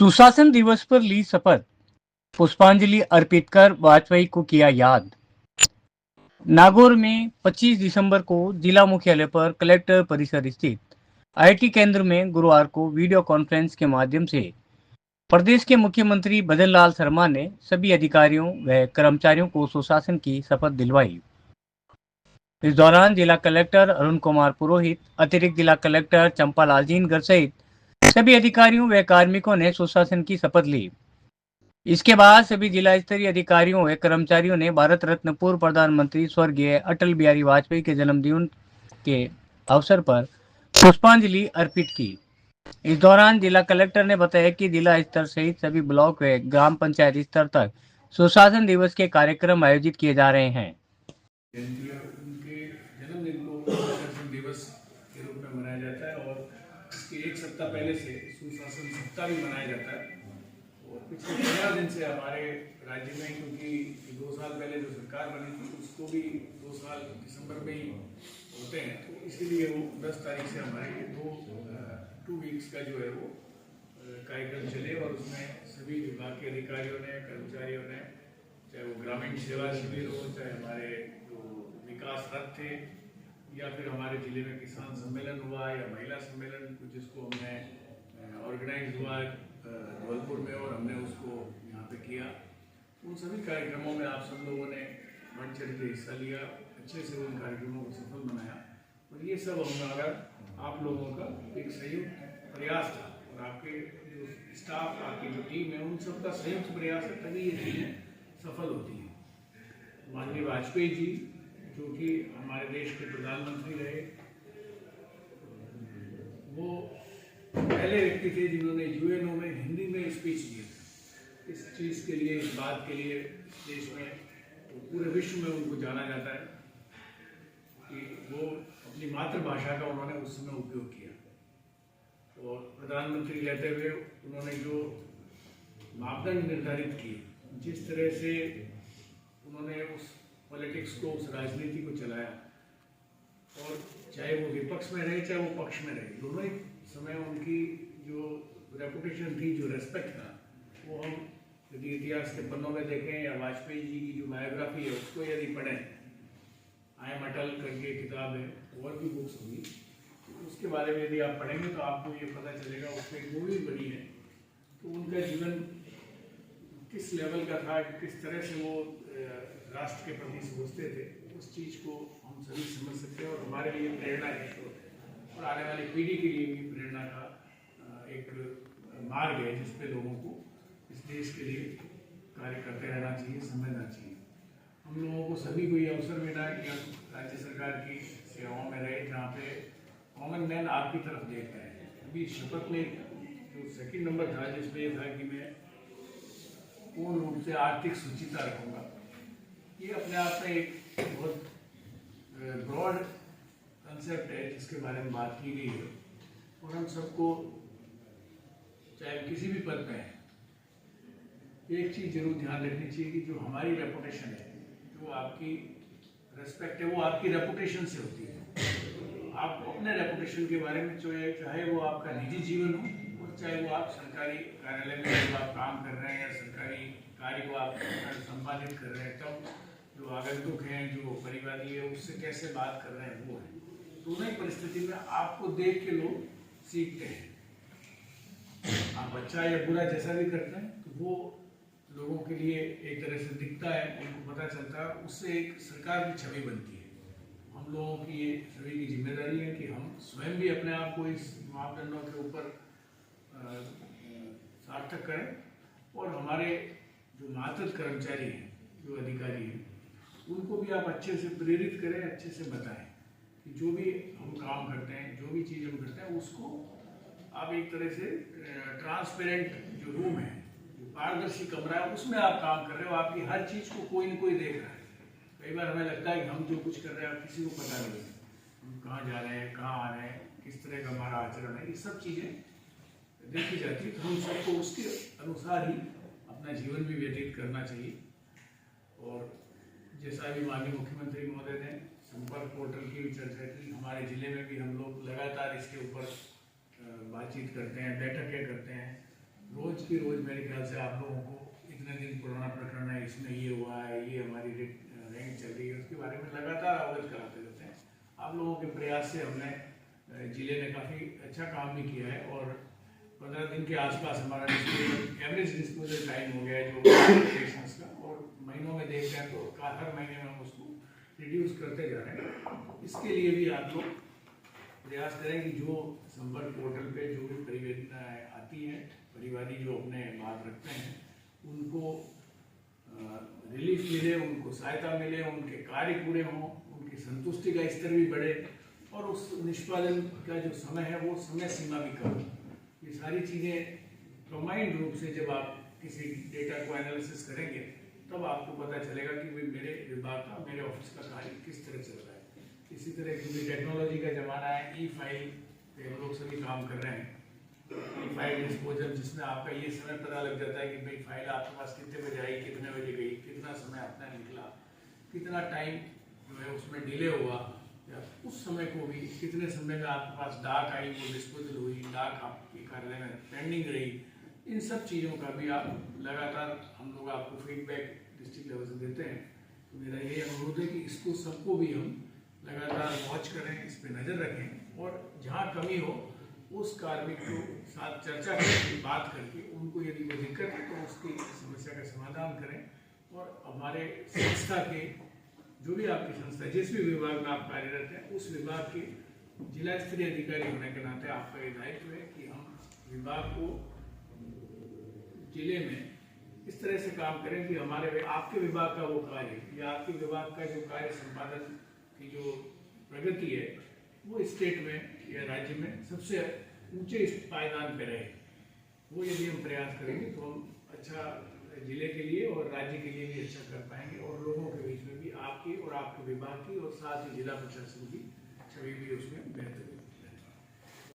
सुशासन दिवस पर ली शपथ, पुष्पांजलि अर्पित कर वाजपेयी को किया याद। नागौर में 25 दिसंबर को जिला मुख्यालय पर कलेक्टर परिसर स्थित आईटी केंद्र में गुरुवार को वीडियो कॉन्फ्रेंस के माध्यम से प्रदेश के मुख्यमंत्री भजन लाल शर्मा ने सभी अधिकारियों व कर्मचारियों को सुशासन की शपथ दिलवाई। इस दौरान जिला कलेक्टर अरुण कुमार पुरोहित, अतिरिक्त जिला कलेक्टर चंपालाल जीनगर सहित सभी अधिकारियों व कार्मिकों ने सुशासन की शपथ ली। इसके बाद सभी जिला स्तरीय अधिकारियों व कर्मचारियों ने भारत रत्न पूर्व प्रधानमंत्री स्वर्गीय अटल बिहारी वाजपेयी के जन्मदिन के अवसर पर पुष्पांजलि अर्पित की। इस दौरान जिला कलेक्टर ने बताया कि जिला स्तर सहित सभी ब्लॉक व ग्राम पंचायत स्तर तक सुशासन दिवस के कार्यक्रम आयोजित किए जा रहे हैं। उनके जन्मदिन को सुशासन दिवस के रूप में मनाया जाता है और इसके एक सप्ताह पहले से सुशासन सप्ताह भी मनाया जाता है। और पिछले 15 दिन से हमारे राज्य में, क्योंकि 2 साल पहले जो सरकार बनी थी उसको भी 2 साल दिसंबर में ही होते हैं, तो इसीलिए वो 10 तारीख से हमारे ये 2 वीक्स का जो है वो कार्यक्रम चले और उसमें सभी विभाग के अधिकारियों ने, कर्मचारियों ने, चाहे वो ग्रामीण सेवा शिविर हो, चाहे हमारे जो विकास रथ थे, या फिर हमारे जिले में किसान सम्मेलन हुआ या महिला सम्मेलन जिसको हमने ऑर्गेनाइज हुआ धौलपुर में और हमने उसको यहाँ पे किया, उन सभी कार्यक्रमों में आप सब लोगों ने बढ़ चढ़ के हिस्सा लिया, अच्छे से उन कार्यक्रमों को सफल बनाया। और ये सब हमारा आप लोगों का एक संयुक्त प्रयास था और आपके जो स्टाफ, आपकी जो टीम है, उन सबका संयुक्त प्रयास है, तभी ये चीज़ें सफल होती है। माननीय वाजपेयी जी, जो कि हमारे देश के प्रधानमंत्री रहे, वो पहले व्यक्ति थे जिन्होंने यूएनओ में हिंदी में स्पीच दी थी। इस चीज़ के लिए, इस बात के लिए देश में, पूरे विश्व में उनको जाना जाता है कि वो अपनी मातृभाषा का उन्होंने उस समय उपयोग किया। और प्रधानमंत्री रहते हुए उन्होंने जो मापदंड निर्धारित किए, जिस तरह से उन्होंने उस पॉलिटिक्स को, उस राजनीति को चलाया, और चाहे वो विपक्ष में रहे चाहे वो पक्ष में रहे, दोनों ही समय उनकी जो रेपुटेशन थी, जो रेस्पेक्ट था, वो हम यदि इतिहास के पन्नों में देखें या वाजपेयी जी की जो बायोग्राफी है उसको यदि पढ़ें, आई एम अटल करके किताब है, और भी बुक्स होगी, तो उसके बारे में यदि आप पढ़ेंगे तो आपको ये पता चलेगा। उसमें एक मूवी बनी है, तो उनका जीवन किस लेवल का था, किस तरह से वो राष्ट्र के प्रति सोचते थे, उस चीज़ को हम सभी समझ सकते हैं और हमारे लिए प्रेरणा का स्रोत है और आने वाली पीढ़ी के लिए भी प्रेरणा का एक मार्ग है जिस पे लोगों को इस देश के लिए कार्य करते रहना चाहिए, समझना चाहिए। हम लोगों को सभी को ये अवसर मिला कि हम राज्य सरकार की सेवाओं में रहे, जहाँ पे कॉमन मैन आपकी तरफ देख रहे हैं। अभी शपथ में जो सेकंड नंबर था, जिसमें ये था कि मैं पूर्ण रूप से आर्थिक सुचिता रखूँगा, ये अपने आप में एक बहुत ब्रॉड कंसेप्ट है जिसके बारे में बात की गई है। और हम सबको, चाहे किसी भी पद पे हैं, एक चीज़ जरूर ध्यान रखनी चाहिए कि जो हमारी रेपुटेशन है, जो आपकी रेस्पेक्ट है, वो आपकी रेपुटेशन से होती है। आप अपने रेपुटेशन के बारे में चाहे वो आपका निजी जीवन हो और चाहे वो आप सरकारी कार्यालय में जब आप काम कर रहे हैं या सरकारी कार्य को आप संपादित कर रहे हैं, तब जो आगंतुक हैं, जो परिवादी है, उससे कैसे बात कर रहे हैं, वो है। दोनों ही परिस्थिति में आपको देख के लोग सीखते हैं। आप अच्छा या बुरा जैसा भी करते हैं तो वो लोगों के लिए एक तरह से दिखता है, उनको पता चलता है, उससे एक सरकार की छवि बनती है। हम लोगों की ये सभी की जिम्मेदारी है कि हम स्वयं भी अपने आप को इस मापदंडों के ऊपर सार्थक करें और हमारे जो मातहत कर्मचारी हैं, जो अधिकारी हैं, उनको भी आप अच्छे से प्रेरित करें, अच्छे से बताएं कि जो भी हम काम करते हैं, जो भी चीज़ हम करते हैं, उसको आप एक तरह से ट्रांसपेरेंट जो रूम है, जो पारदर्शी कमरा है, उसमें आप काम कर रहे हो। आपकी हर चीज़ को कोई न कोई देख रहा है। कई बार हमें लगता है कि हम जो कुछ कर रहे हैं किसी को पता नहीं है, हम कहाँ जा रहे हैं, कहाँ आ रहे हैं, किस तरह का हमारा आचरण है, ये सब चीज़ें देखी जाती है। तो हम सबको उसके अनुसार ही अपना जीवन भी व्यतीत करना चाहिए। और जैसा भी माननीय मुख्यमंत्री महोदय ने संपर्क पोर्टल की भी चर्चा की, हमारे जिले में भी हम लोग लगातार इसके ऊपर बातचीत करते हैं, बैठकें करते हैं, रोज की रोज मेरे ख्याल से आप लोगों को इतने दिन पुराना प्रकरण है, इसमें ये हुआ है, ये हमारी रैंक चल रही है, उसके बारे में लगातार अवगत कराते रहते हैं। आप लोगों के प्रयास से हमने जिले ने काफ़ी अच्छा काम भी किया है और 15 दिन के आसपास हमारा एवरेज डिस्पोजल टाइम हो गया है जो पेशेंट्स का, और महीनों में देखते हैं तो हर महीने में हम उसको रिड्यूस करते जा रहे हैं। इसके लिए भी आप लोग प्रयास करें कि जो संपर्क पोर्टल पे जो भी परिवेदनाएँ आती हैं, परिवारी जो अपने बात रखते हैं, उनको रिलीफ मिले, उनको सहायता मिले, उनके कार्य पूरे हों, उनकी संतुष्टि का स्तर भी बढ़े और उस निष्पादन का जो समय है वो समय सीमा भी कम। ये सारी चीज़ें कंबाइंड रूप से जब आप किसी डेटा को एनालिसिस करेंगे तब आपको पता चलेगा कि भाई मेरे विभाग का, मेरे ऑफिस का कार्य किस तरह चल रहा है। इसी तरह क्योंकि टेक्नोलॉजी का ज़माना है, ई फाइल पे हम लोग सभी काम कर रहे हैं, ई फाइल डिस्पोजल, जिसमें आपका ये समय पता लग जाता है कि भाई फाइल आपके पास कितने बजे आई, कितने बजे गई, कितना समय अपना निकला, कितना टाइम जो है उसमें डिले हुआ, या उस समय को भी कितने समय में आपके पास डाक आई, वो डिस्पोजल हुई, डाक आपके कार्यालय में पेंडिंग रही। इन सब चीज़ों का भी आप लगातार हम लोग आपको फीडबैक डिस्ट्रिक्ट लेवल से देते हैं। तो मेरा ये अनुरोध है कि इसको सबको भी हम लगातार वॉच करें, इस पर नज़र रखें और जहाँ कमी हो उस कार्मिक को साथ चर्चा करके, बात करके, उनको यदि कोई दिक्कत है तो उसकी समस्या का समाधान करें। और हमारे संस्था के जो भी आपकी संस्था, जिस भी विभाग में आप कार्यरत हैं, उस विभाग के जिला स्तरीय अधिकारी होने के नाते आपका ये दायित्व है कि हम विभाग को जिले में इस तरह से काम करें कि हमारे आपके विभाग का वो कार्य या आपके विभाग का जो कार्य संपादन की जो प्रगति है वो स्टेट में या राज्य में सबसे ऊंचे पायदान पे रहे। वो यदि हम प्रयास करेंगे तो हम अच्छा जिले के लिए और राज्य के लिए भी अच्छा कर पाएंगे और लोगों के बीच में भी आपकी और आपके विभाग की और साथ ही जिला प्रशासन की छवि भी उसमें बेहतर होगी।